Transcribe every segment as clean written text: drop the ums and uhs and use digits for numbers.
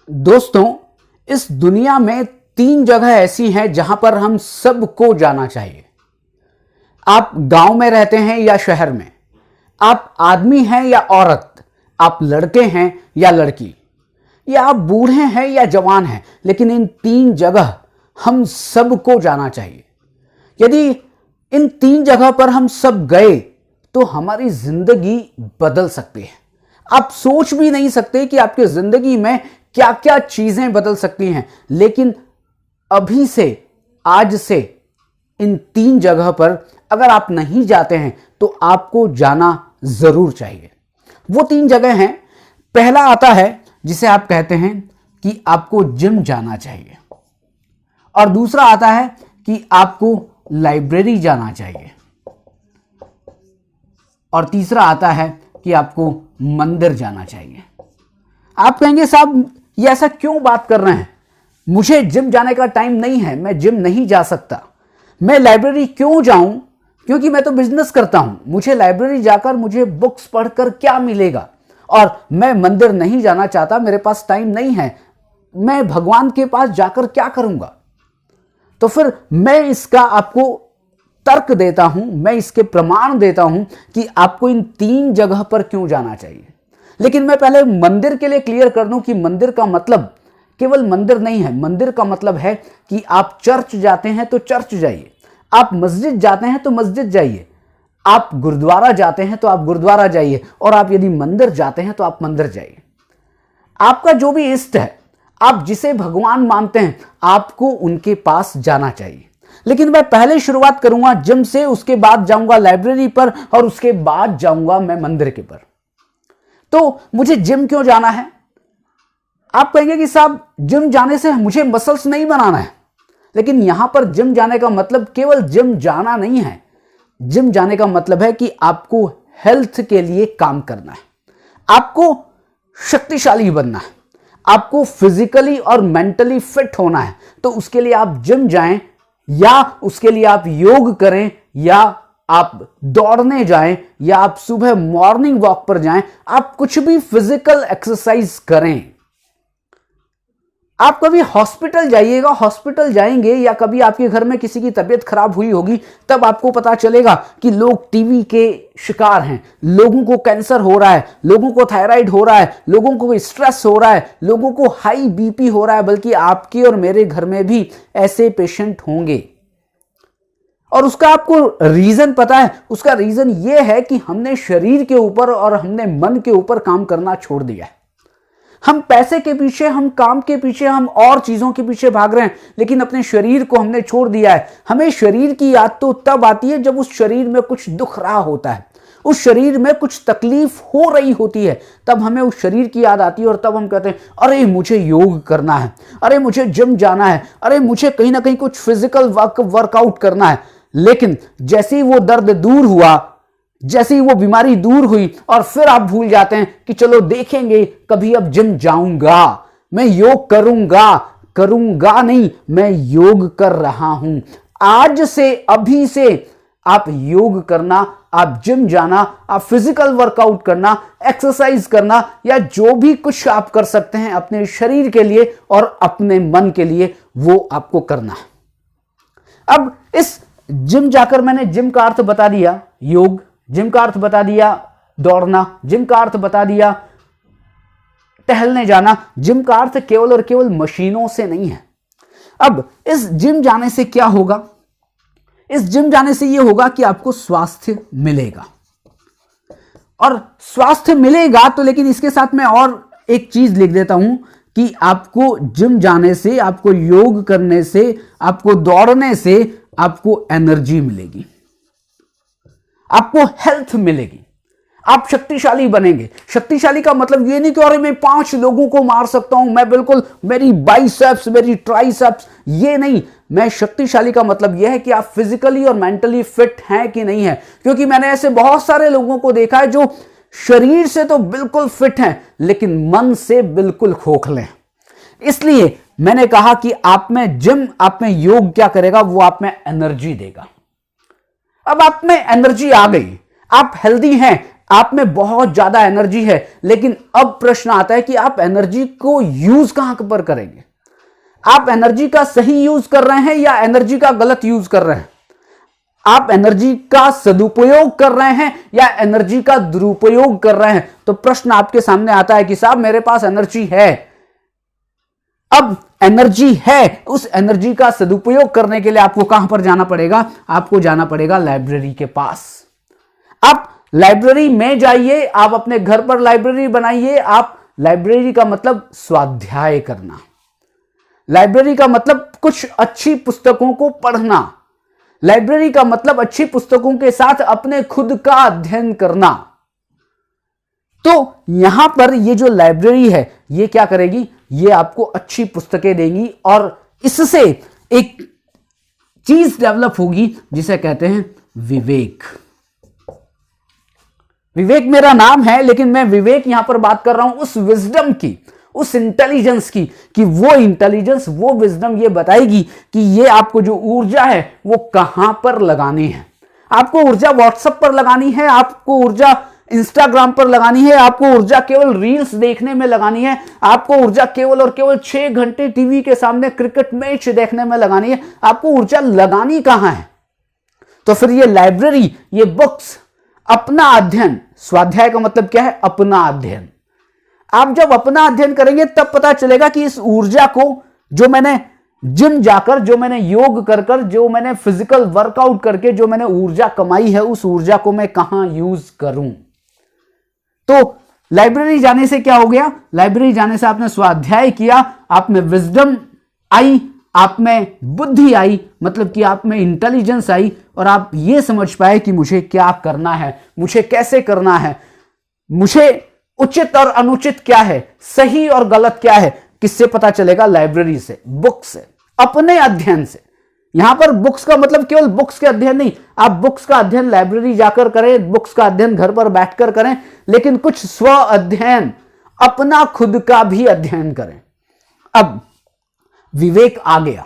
दोस्तों, इस दुनिया में 3 जगह ऐसी हैं जहां पर हम सबको जाना चाहिए। आप गांव में रहते हैं या शहर में, आप आदमी हैं या औरत, आप लड़के हैं या लड़की, या आप बूढ़े हैं या जवान हैं, लेकिन इन 3 जगह हम सबको जाना चाहिए। यदि इन 3 जगह पर हम सब गए तो हमारी जिंदगी बदल सकती है। आप सोच भी नहीं सकते कि आपकी जिंदगी में क्या क्या चीजें बदल सकती हैं, लेकिन अभी से, आज से इन 3 जगह पर अगर आप नहीं जाते हैं तो आपको जाना जरूर चाहिए। वो 3 जगह हैं। पहला आता है जिसे आप कहते हैं कि आपको जिम जाना चाहिए, और दूसरा आता है कि आपको लाइब्रेरी जाना चाहिए, और तीसरा आता है कि आपको मंदिर जाना चाहिए। आप कहेंगे साहब ये ऐसा क्यों बात कर रहे हैं, मुझे जिम जाने का टाइम नहीं है, मैं जिम नहीं जा सकता। मैं लाइब्रेरी क्यों जाऊं, क्योंकि मैं तो बिजनेस करता हूं, मुझे लाइब्रेरी जाकर मुझे बुक्स पढ़कर क्या मिलेगा। और मैं मंदिर नहीं जाना चाहता, मेरे पास टाइम नहीं है, मैं भगवान के पास जाकर क्या करूंगा। तो फिर मैं इसका आपको तर्क देता हूं, मैं इसके प्रमाण देता हूं कि आपको इन 3 जगह पर क्यों जाना चाहिए। लेकिन मैं पहले मंदिर के लिए क्लियर कर दूं कि मंदिर का मतलब केवल मंदिर नहीं है। मंदिर का मतलब है कि आप चर्च जाते हैं तो चर्च जाइए, आप मस्जिद जाते हैं तो मस्जिद जाइए, आप गुरुद्वारा जाते हैं तो आप गुरुद्वारा जाइए, और आप यदि मंदिर जाते हैं तो आप मंदिर जाइए। आपका जो भी इष्ट है, आप जिसे भगवान मानते हैं, आपको उनके पास जाना चाहिए। लेकिन मैं पहले शुरुआत करूंगा जिम से, उसके बाद जाऊंगा लाइब्रेरी पर, और उसके बाद जाऊंगा मैं मंदिर के पर। तो मुझे जिम क्यों जाना है? आप कहेंगे कि साहब जिम जाने से मुझे मसल्स नहीं बनाना है, लेकिन यहां पर जिम जाने का मतलब केवल जिम जाना नहीं है। जिम जाने का मतलब है कि आपको हेल्थ के लिए काम करना है, आपको शक्तिशाली बनना है, आपको फिजिकली और मेंटली फिट होना है। तो उसके लिए आप जिम जाएं, या उसके लिए आप योग करें, या आप दौड़ने जाएं, या आप सुबह मॉर्निंग वॉक पर जाएं, आप कुछ भी फिजिकल एक्सरसाइज करें। आप कभी हॉस्पिटल जाइएगा, हॉस्पिटल जाएंगे, या कभी आपके घर में किसी की तबीयत खराब हुई होगी, तब आपको पता चलेगा कि लोग टीबी के शिकार हैं, लोगों को कैंसर हो रहा है, लोगों को थायराइड हो रहा है, लोगों को स्ट्रेस हो रहा है, लोगों को हाई बीपी हो रहा है, बल्कि आपके और मेरे घर में भी ऐसे पेशेंट होंगे। और उसका आपको रीजन पता है? उसका रीजन यह है कि हमने शरीर के ऊपर और हमने मन के ऊपर काम करना छोड़ दिया है। हम पैसे के पीछे, हम काम के पीछे, हम और चीजों के पीछे भाग रहे हैं, लेकिन अपने शरीर को हमने छोड़ दिया है। हमें शरीर की याद तो तब आती है जब उस शरीर में कुछ दुख रहा होता है, उस शरीर में कुछ तकलीफ हो रही होती है, तब हमें उस शरीर की याद आती है, और तब हम कहते हैं अरे मुझे योग करना है, अरे मुझे जिम जाना है, अरे मुझे कहीं ना कहीं कुछ फिजिकल वर्कआउट करना है। लेकिन जैसे ही वो दर्द दूर हुआ, जैसे ही वो बीमारी दूर हुई, और फिर आप भूल जाते हैं कि चलो देखेंगे कभी, अब जिम जाऊंगा, मैं योग करूंगा नहीं, मैं योग कर रहा हूं। आज से, अभी से आप योग करना, आप जिम जाना, आप फिजिकल वर्कआउट करना, एक्सरसाइज करना, या जो भी कुछ आप कर सकते हैं अपने शरीर के लिए और अपने मन के लिए, वो आपको करना है। अब इस जिम जाकर मैंने जिम का अर्थ बता दिया योग, जिम का अर्थ बता दिया दौड़ना, जिम का अर्थ बता दिया टहलने जाना। जिम का अर्थ केवल और केवल मशीनों से नहीं है। अब इस जिम जाने से क्या होगा? इस जिम जाने से यह होगा कि आपको स्वास्थ्य मिलेगा, और स्वास्थ्य मिलेगा तो, लेकिन इसके साथ मैं और एक चीज लिख देता हूं कि आपको जिम जाने से, आपको योग करने से, आपको दौड़ने से आपको एनर्जी मिलेगी, आपको हेल्थ मिलेगी, आप शक्तिशाली बनेंगे। शक्तिशाली का मतलब ये नहीं कि अरे मैं 5 लोगों को मार सकता हूं, मैं बिल्कुल, मेरी बाइसेप्स, मेरी ट्राइसेप्स, ये नहीं। मैं शक्तिशाली का मतलब यह है कि आप फिजिकली और मेंटली फिट हैं कि नहीं है। क्योंकि मैंने ऐसे बहुत सारे लोगों को देखा है जो शरीर से तो बिल्कुल फिट हैं, लेकिन मन से बिल्कुल खोखले हैं। इसलिए मैंने कहा कि आप में जिम, आप में योग क्या करेगा? वो आप में एनर्जी देगा। अब आप में एनर्जी आ गई, आप हेल्दी हैं, आप में बहुत ज्यादा एनर्जी है, लेकिन अब प्रश्न आता है कि आप एनर्जी को यूज कहां पर करेंगे। आप एनर्जी का सही यूज कर रहे हैं या एनर्जी का गलत यूज कर रहे हैं। आप एनर्जी का सदुपयोग कर रहे हैं या एनर्जी का दुरुपयोग कर रहे हैं। तो प्रश्न आपके सामने आता है कि साहब मेरे पास एनर्जी है, अब एनर्जी है, उस एनर्जी का सदुपयोग करने के लिए आपको कहां पर जाना पड़ेगा? आपको जाना पड़ेगा लाइब्रेरी के पास। आप लाइब्रेरी में जाइए, आप अपने घर पर लाइब्रेरी बनाइए। आप लाइब्रेरी का मतलब स्वाध्याय करना, लाइब्रेरी का मतलब कुछ अच्छी पुस्तकों को पढ़ना, लाइब्रेरी का मतलब अच्छी पुस्तकों के साथ अपने खुद का अध्ययन करना। तो यहां पर ये जो लाइब्रेरी है ये क्या करेगी? ये आपको अच्छी पुस्तकें देंगी और इससे एक चीज डेवलप होगी जिसे कहते हैं विवेक। विवेक मेरा नाम है, लेकिन मैं विवेक यहां पर बात कर रहा हूं उस विजडम की, उस इंटेलिजेंस की, कि वो इंटेलिजेंस, वो विजडम ये बताएगी कि ये आपको जो ऊर्जा है वो कहां पर लगानी है। आपको ऊर्जा व्हाट्सएप पर लगानी है, आपको ऊर्जा इंस्टाग्राम पर लगानी है, आपको ऊर्जा केवल रील्स देखने में लगानी है, आपको ऊर्जा केवल और केवल 6 घंटे टीवी के सामने क्रिकेट मैच देखने में लगानी है। आपको ऊर्जा लगानी कहां है? तो फिर ये लाइब्रेरी, ये बुक्स, अपना अध्ययन, स्वाध्याय का मतलब क्या है? अपना अध्ययन। आप जब अपना अध्ययन करेंगे तब पता चलेगा कि इस ऊर्जा को, जो मैंने जिम जाकर, जो मैंने योग कर कर, जो मैंने फिजिकल वर्कआउट करके जो मैंने ऊर्जा कमाई है, उस ऊर्जा को मैं कहां यूज करूं। तो लाइब्रेरी जाने से क्या हो गया? लाइब्रेरी जाने से आपने स्वाध्याय किया, आप में विजडम आई, आप में बुद्धि आई, मतलब कि आप में इंटेलिजेंस आई, और आप ये समझ पाए कि मुझे क्या करना है, मुझे कैसे करना है, मुझे उचित और अनुचित क्या है, सही और गलत क्या है। किससे पता चलेगा? लाइब्रेरी से, बुक से, अपने अध्ययन से। यहां पर बुक्स का मतलब केवल बुक्स के अध्ययन नहीं, आप बुक्स का अध्ययन लाइब्रेरी जाकर करें, बुक्स का अध्ययन घर पर बैठकर करें, लेकिन कुछ स्व अध्ययन, अपना खुद का भी अध्ययन करें। अब विवेक आ गया,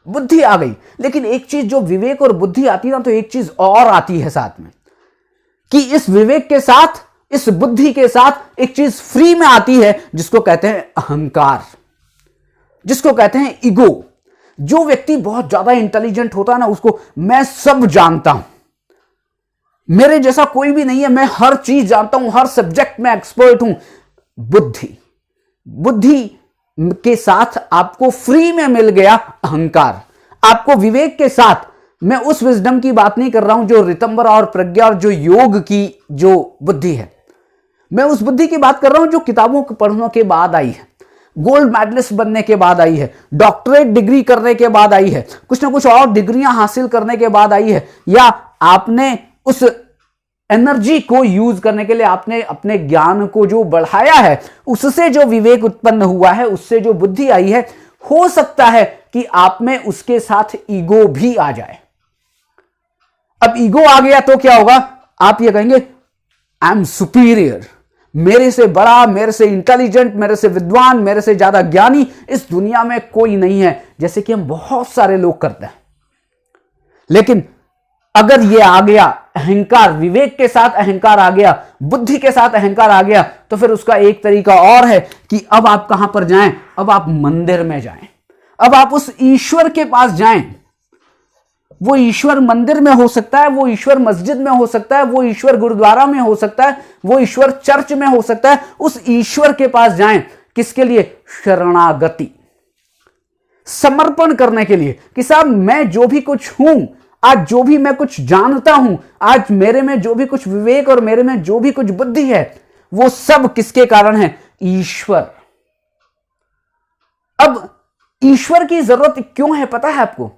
बुद्धि आ गई, लेकिन एक चीज जो विवेक और बुद्धि आती है ना, तो एक चीज और आती है साथ में, कि इस विवेक के साथ, इस बुद्धि के साथ एक चीज फ्री में आती है जिसको कहते हैं अहंकार, जिसको कहते हैं ईगो। जो व्यक्ति बहुत ज्यादा इंटेलिजेंट होता है ना, उसको मैं सब जानता हूं, मेरे जैसा कोई भी नहीं है, मैं हर चीज जानता हूं, हर सब्जेक्ट में एक्सपर्ट हूं। बुद्धि के साथ आपको फ्री में मिल गया अहंकार। आपको विवेक के साथ, मैं उस विजडम की बात नहीं कर रहा हूं जो रितंबर और प्रज्ञा और जो योग की जो बुद्धि है, मैं उस बुद्धि की बात कर रहा हूं जो किताबों को पढ़ने के बाद आई है, गोल्ड मेडलिस्ट बनने के बाद आई है, डॉक्टरेट डिग्री करने के बाद आई है, कुछ ना कुछ और डिग्रियां हासिल करने के बाद आई है, या आपने उस एनर्जी को यूज करने के लिए आपने अपने ज्ञान को जो बढ़ाया है, उससे जो विवेक उत्पन्न हुआ है, उससे जो बुद्धि आई है। हो सकता है कि आप में उसके साथ ईगो भी आ जाए। अब ईगो आ गया तो क्या होगा? आप ये कहेंगे आई एम सुपीरियर, मेरे से बड़ा, मेरे से इंटेलिजेंट, मेरे से विद्वान, मेरे से ज्यादा ज्ञानी इस दुनिया में कोई नहीं है, जैसे कि हम बहुत सारे लोग करते हैं। लेकिन अगर ये आ गया अहंकार, विवेक के साथ अहंकार आ गया, बुद्धि के साथ अहंकार आ गया, तो फिर उसका एक तरीका और है कि अब आप कहां पर जाएं? अब आप मंदिर में जाएं, अब आप उस ईश्वर के पास जाएं। वो ईश्वर मंदिर में हो सकता है, वो ईश्वर मस्जिद में हो सकता है, वो ईश्वर गुरुद्वारा में हो सकता है, वो ईश्वर चर्च में हो सकता है। उस ईश्वर के पास जाएं, किसके लिए? शरणागति, समर्पण करने के लिए, कि साहब मैं जो भी कुछ हूं, आज जो भी मैं कुछ जानता हूं, आज मेरे में जो भी कुछ विवेक और मेरे में जो भी कुछ बुद्धि है, वो सब किसके कारण है? ईश्वर। अब ईश्वर की जरूरत क्यों है पता है आपको?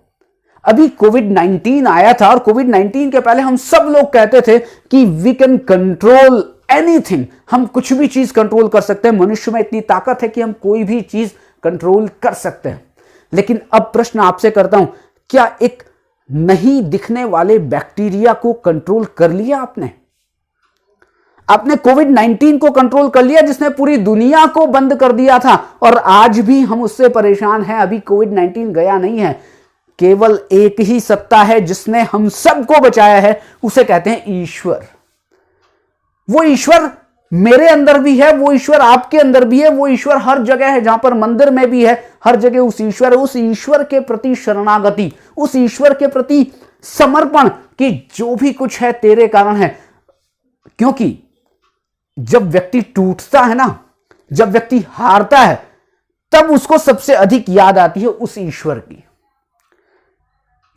अभी कोविड-19 आया था, और कोविड-19 के पहले हम सब लोग कहते थे कि वी कैन कंट्रोल एनीथिंग, हम कुछ भी चीज कंट्रोल कर सकते हैं, मनुष्य में इतनी ताकत है कि हम कोई भी चीज कंट्रोल कर सकते हैं। लेकिन अब प्रश्न आपसे करता हूं, क्या एक नहीं दिखने वाले बैक्टीरिया को कंट्रोल कर लिया आपने? आपने कोविड-19 को कंट्रोल कर लिया, जिसने पूरी दुनिया को बंद कर दिया था, और आज भी हम उससे परेशान हैं। अभी कोविड-19 गया नहीं है, केवल एक ही सत्ता है जिसने हम सबको बचाया है, उसे कहते हैं ईश्वर। वो ईश्वर मेरे अंदर भी है, वो ईश्वर आपके अंदर भी है, वो ईश्वर हर जगह है, जहां पर मंदिर में भी है, हर जगह उस ईश्वर है। उस ईश्वर के प्रति शरणागति, उस ईश्वर के प्रति समर्पण कि जो भी कुछ है तेरे कारण है। क्योंकि जब व्यक्ति टूटता है ना, जब व्यक्ति हारता है, तब उसको सबसे अधिक याद आती है उस ईश्वर की।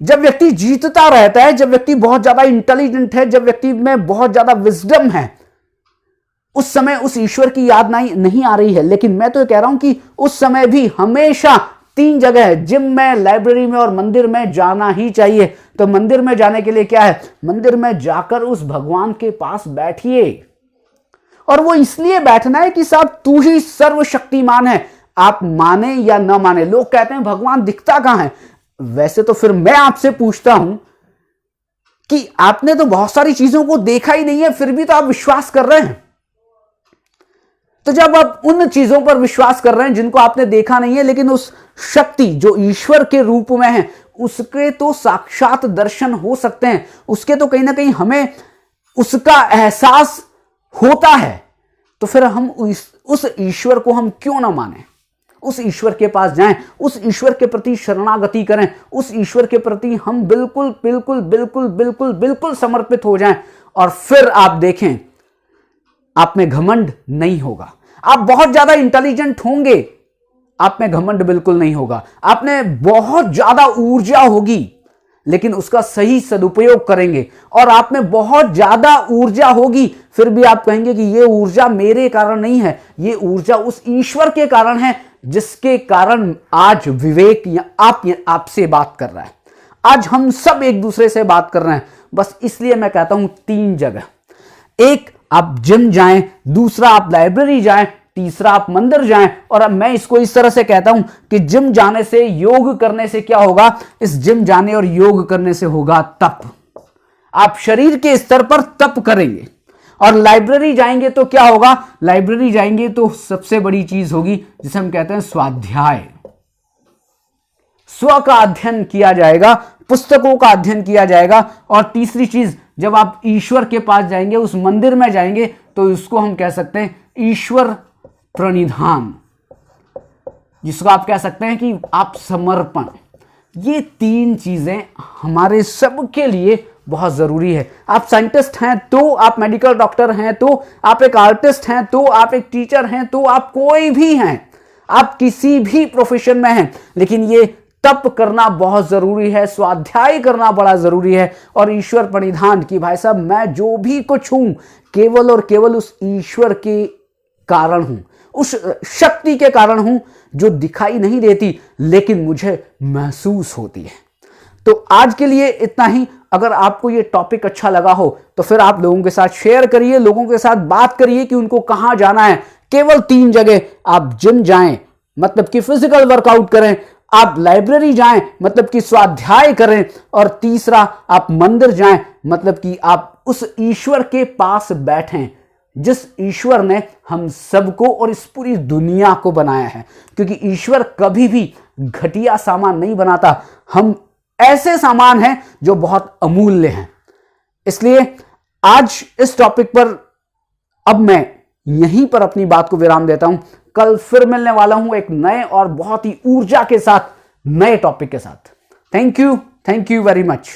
जब व्यक्ति जीतता रहता है, जब व्यक्ति बहुत ज्यादा इंटेलिजेंट है, जब व्यक्ति में बहुत ज्यादा विजडम है, उस समय उस ईश्वर की याद नहीं आ रही है। लेकिन मैं तो कह रहा हूं कि उस समय भी हमेशा 3 जगह है, जिम में, लाइब्रेरी में और मंदिर में जाना ही चाहिए। तो मंदिर में जाने के लिए क्या है? मंदिर में जाकर उस भगवान के पास बैठिए, और वो इसलिए बैठना है कि साहब तू ही सर्वशक्तिमान है। आप माने या ना माने, लोग कहते हैं भगवान दिखता कहां है। वैसे तो फिर मैं आपसे पूछता हूं कि आपने तो बहुत सारी चीजों को देखा ही नहीं है, फिर भी तो आप विश्वास कर रहे हैं। तो जब आप उन चीजों पर विश्वास कर रहे हैं जिनको आपने देखा नहीं है, लेकिन उस शक्ति जो ईश्वर के रूप में है, उसके तो साक्षात दर्शन हो सकते हैं, उसके तो कहीं ना कहीं हमें उसका एहसास होता है। तो फिर हम उस ईश्वर को हम क्यों ना माने? उस ईश्वर के पास जाएं, उस ईश्वर के प्रति शरणागति करें, उस ईश्वर के प्रति हम बिल्कुल बिल्कुल बिल्कुल बिल्कुल बिल्कुल समर्पित हो जाएं, और फिर आप देखें आप में घमंड नहीं होगा। आप बहुत ज्यादा इंटेलिजेंट होंगे, आप में घमंड बिल्कुल नहीं होगा। आप में बहुत ज्यादा ऊर्जा होगी, लेकिन उसका सही सदुपयोग करेंगे। और आप में बहुत ज्यादा ऊर्जा होगी, फिर भी आप कहेंगे कि यह ऊर्जा मेरे कारण नहीं है, यह ऊर्जा उस ईश्वर के कारण है, जिसके कारण आज विवेक आपसे बात कर रहा है। आज हम सब एक दूसरे से बात कर रहे हैं। बस इसलिए मैं कहता हूं 3 जगह, एक आप जिम जाएं, दूसरा आप लाइब्रेरी जाएं, तीसरा आप मंदिर जाएं। और अब मैं इसको इस तरह से कहता हूं कि जिम जाने से, योग करने से क्या होगा? इस जिम जाने और योग करने से होगा तप। आप शरीर के स्तर पर तप करेंगे। और लाइब्रेरी जाएंगे तो क्या होगा? लाइब्रेरी जाएंगे तो सबसे बड़ी चीज होगी जिसे हम कहते हैं स्वाध्याय। स्व का अध्ययन किया जाएगा, पुस्तकों का अध्ययन किया जाएगा। और तीसरी चीज, जब आप ईश्वर के पास जाएंगे, उस मंदिर में जाएंगे, तो इसको हम कह सकते हैं ईश्वर प्रणिधान, जिसको आप कह सकते हैं कि आप समर्पण। ये 3 चीजें हमारे सबके लिए बहुत जरूरी है। आप साइंटिस्ट हैं तो, आप मेडिकल डॉक्टर हैं तो, आप एक आर्टिस्ट हैं तो, आप एक टीचर हैं तो, आप कोई भी हैं, आप किसी भी प्रोफेशन में हैं, लेकिन ये तप करना बहुत जरूरी है, स्वाध्याय करना बड़ा जरूरी है। और ईश्वर प्रणिधान कि भाई साहब मैं जो भी कुछ हूं, केवल और केवल उस ईश्वर के कारण हूं, उस शक्ति के कारण हूं जो दिखाई नहीं देती, लेकिन मुझे महसूस होती है। तो आज के लिए इतना ही। अगर आपको ये टॉपिक अच्छा लगा हो तो फिर आप लोगों के साथ शेयर करिए, लोगों के साथ बात करिए कि उनको कहां जाना है। केवल 3 जगह, आप जिम जाएं मतलब कि फिजिकल वर्कआउट करें, आप लाइब्रेरी जाएं मतलब कि स्वाध्याय करें, और तीसरा आप मंदिर जाएं मतलब कि आप उस ईश्वर के पास बैठें जिस ईश्वर ने हम सबको और इस पूरी दुनिया को बनाया है। क्योंकि ईश्वर कभी भी घटिया सामान नहीं बनाता, हम ऐसे सामान हैं जो बहुत अमूल्य हैं। इसलिए आज इस टॉपिक पर अब मैं यहीं पर अपनी बात को विराम देता हूं। कल फिर मिलने वाला हूं एक नए और बहुत ही ऊर्जा के साथ, नए टॉपिक के साथ। Thank you very much.